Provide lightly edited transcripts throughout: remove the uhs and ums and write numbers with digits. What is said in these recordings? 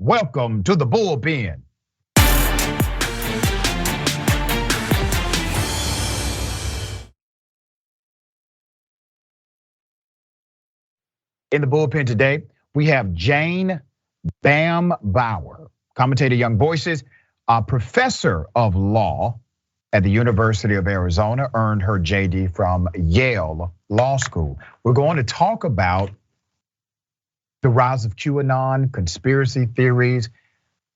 Welcome to the Bullpen. In the Bullpen today, we have Jane Bam Bauer, commentator, Young Voices, a professor of law at the University of Arizona, earned her JD from Yale Law School. We're going to talk about the rise of QAnon, conspiracy theories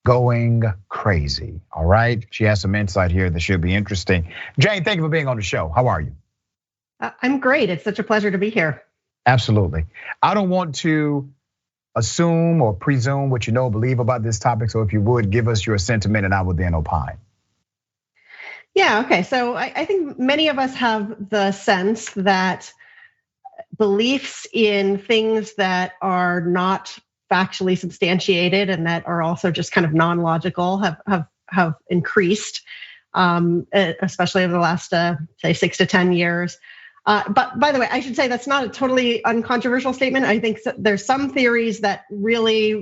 going crazy, all right? She has some insight here that should be interesting. Jane, thank you for being on the show. How are you? I'm great. It's such a pleasure to be here. Absolutely. I don't want to assume or presume what you know, believe about this topic. So if you would, give us your sentiment and I would then opine. Yeah, okay. So I think many of us have the sense that beliefs in things that are not factually substantiated and that are also just kind of non-logical have increased, especially over the last, say, 6 to 10 years. But by the way, I should say that's not a totally uncontroversial statement. I think there's some theories that really,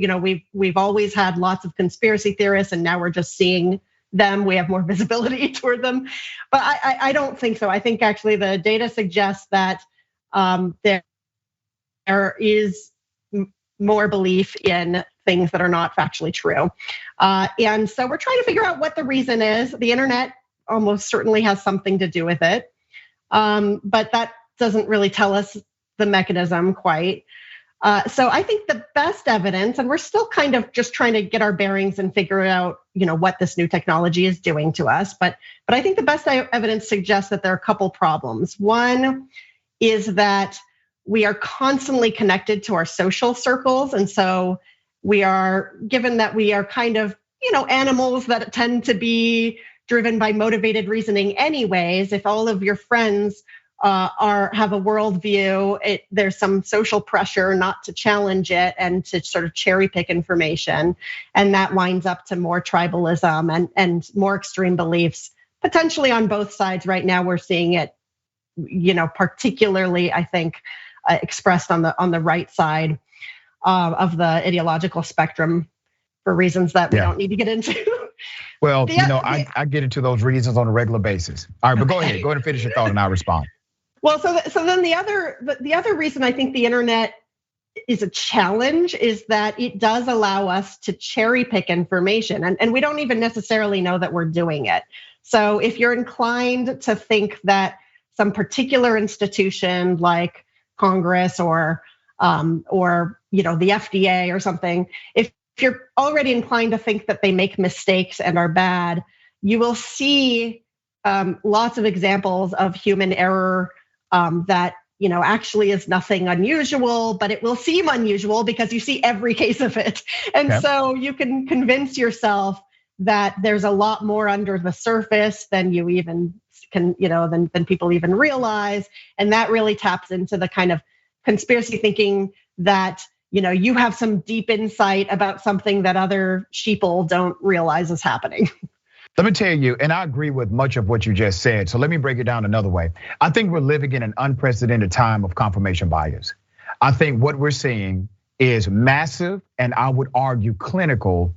we've always had lots of conspiracy theorists, and now we're just seeing them. We have more visibility toward them, but I don't think so. I think actually the data suggests that there is more belief in things that are not factually true, and so we're trying to figure out what the reason is. The internet almost certainly has something to do with it. But that doesn't really tell us the mechanism quite. So I think the best evidence, and we're still kind of just trying to get our bearings and figure out, what this new technology is doing to us. But I think the best evidence suggests that there are a couple problems. One is that we are constantly connected to our social circles. And so given that we are kind of, animals that tend to be driven by motivated reasoning anyways, if all of your friends have a worldview, there's some social pressure not to challenge it and to sort of cherry pick information. And that winds up to more tribalism and more extreme beliefs, potentially on both sides. Right now, we're seeing it, particularly, I think, expressed on the right side of the ideological spectrum for reasons that we don't need to get into. Well, I get into those reasons on a regular basis. All right, but go ahead and finish your thought and I'll respond. Well, so then the other reason I think the internet is a challenge is that it does allow us to cherry pick information, and we don't even necessarily know that we're doing it. So if you're inclined to think that some particular institution like Congress or the FDA or something, if you're already inclined to think that they make mistakes and are bad, you will see lots of examples of human error that actually is nothing unusual, but it will seem unusual because you see every case of it. And so you can convince yourself that there's a lot more under the surface than you even can, than people even realize. And that really taps into the kind of conspiracy thinking that you have some deep insight about something that other sheeple don't realize is happening. Let me tell you, and I agree with much of what you just said. So let me break it down another way. I think we're living in an unprecedented time of confirmation bias. I think what we're seeing is massive, and I would argue clinical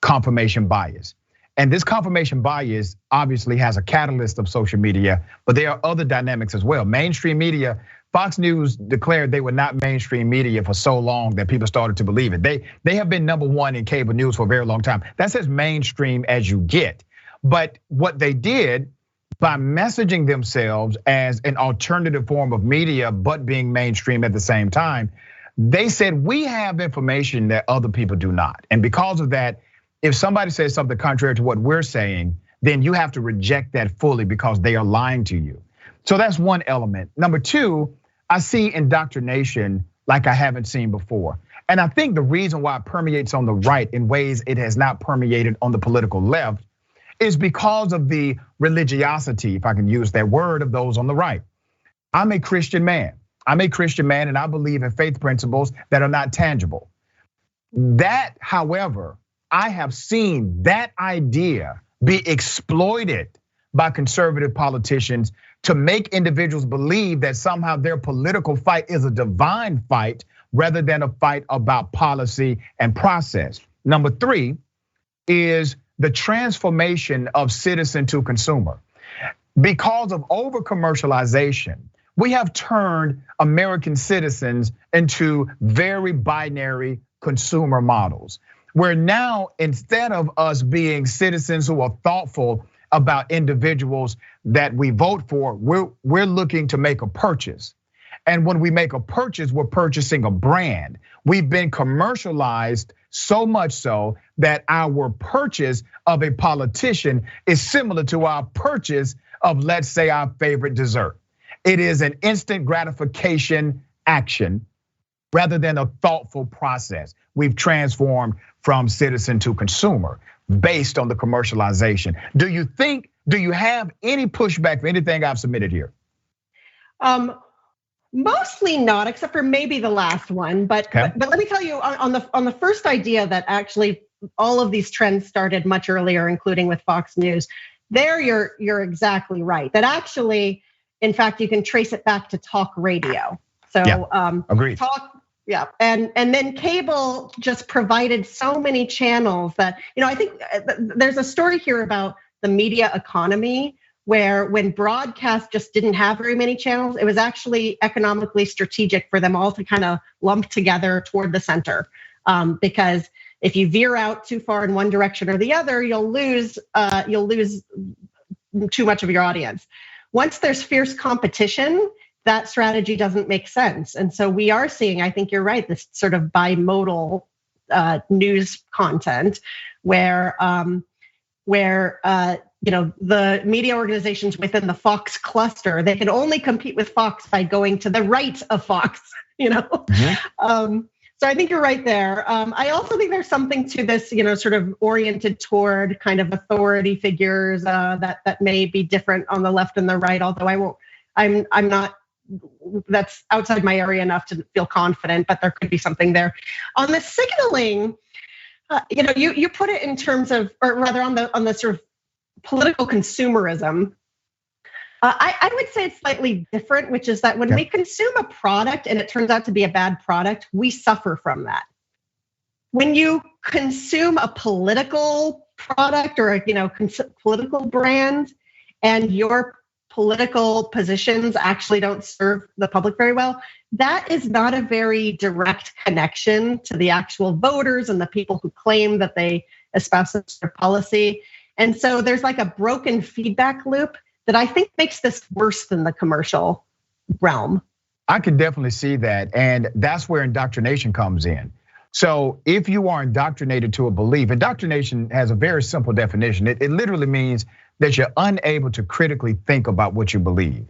confirmation bias. And this confirmation bias obviously has a catalyst of social media, but there are other dynamics as well. Mainstream media, Fox News declared they were not mainstream media for so long that people started to believe it. They have been number one in cable news for a very long time. That's as mainstream as you get. But what they did by messaging themselves as an alternative form of media, but being mainstream at the same time, they said we have information that other people do not. And because of that, if somebody says something contrary to what we're saying, then you have to reject that fully because they are lying to you. So that's one element. Number two, I see indoctrination like I haven't seen before. And I think the reason why it permeates on the right in ways it has not permeated on the political left is because of the religiosity, if I can use that word, of those on the right. I'm a Christian man. And I believe in faith principles that are not tangible. That, however, I have seen that idea be exploited by conservative politicians to make individuals believe that somehow their political fight is a divine fight rather than a fight about policy and process. Number three is the transformation of citizen to consumer. Because of over commercialization, we have turned American citizens into very binary consumer models, where now instead of us being citizens who are thoughtful about individuals that we vote for, we're looking to make a purchase. And when we make a purchase, we're purchasing a brand. We've been commercialized so much so that our purchase of a politician is similar to our purchase of, let's say, our favorite dessert. It is an instant gratification action rather than a thoughtful process. We've transformed from citizen to consumer based on the commercialization. Do you have any pushback for anything I've submitted here? Mostly not, except for maybe the last one. But let me tell you on the first idea that actually all of these trends started much earlier, including with Fox News. There, you're exactly right. That actually, in fact, you can trace it back to talk radio. So agreed. And then cable just provided so many channels that, I think there's a story here about the media economy, where when broadcast just didn't have very many channels, it was actually economically strategic for them all to kind of lump together toward the center. Because if you veer out too far in one direction or the other, you'll lose too much of your audience. Once there's fierce competition, that strategy doesn't make sense. And so we are seeing, I think you're right, this sort of bimodal news content where the media organizations within the Fox cluster, they can only compete with Fox by going to the right of Fox, Mm-hmm. So I think you're right there. I also think there's something to this, sort of oriented toward kind of authority figures that may be different on the left and the right, although I'm not, that's outside my area enough to feel confident, but there could be something there. On the signaling, you put it in terms of, or rather on the sort of political consumerism. I would say it's slightly different, which is that when we consume a product and it turns out to be a bad product, we suffer from that. When you consume a political product or political brand, and your political positions actually don't serve the public very well, that is not a very direct connection to the actual voters and the people who claim that they espouse their policy. And so there's like a broken feedback loop that I think makes this worse than the commercial realm. I can definitely see that. And that's where indoctrination comes in. So if you are indoctrinated to a belief, indoctrination has a very simple definition. It literally means that you're unable to critically think about what you believe.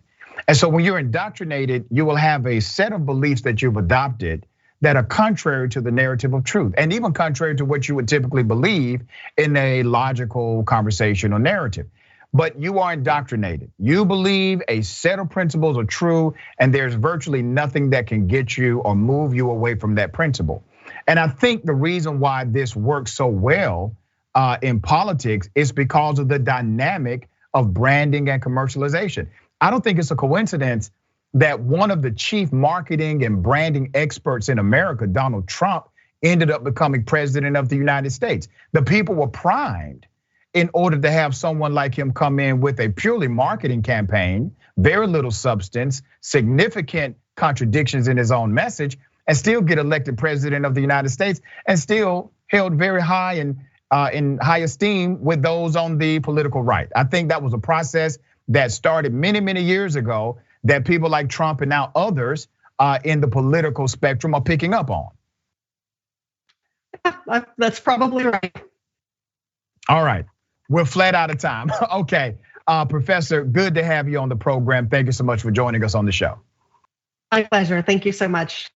And so when you're indoctrinated, you will have a set of beliefs that you've adopted that are contrary to the narrative of truth, and even contrary to what you would typically believe in a logical conversation or narrative. But you are indoctrinated. You believe a set of principles are true, and there's virtually nothing that can get you or move you away from that principle. And I think the reason why this works so well in politics is because of the dynamic of branding and commercialization. I don't think it's a coincidence that one of the chief marketing and branding experts in America, Donald Trump, ended up becoming president of the United States. The people were primed in order to have someone like him come in with a purely marketing campaign, very little substance, significant contradictions in his own message, and still get elected president of the United States, and still held very high in high esteem with those on the political right. I think that was a process that started many, many years ago that people like Trump and now others in the political spectrum are picking up on. That's probably right. All right, we're flat out of time. Okay, Professor, good to have you on the program. Thank you so much for joining us on the show. My pleasure. Thank you so much.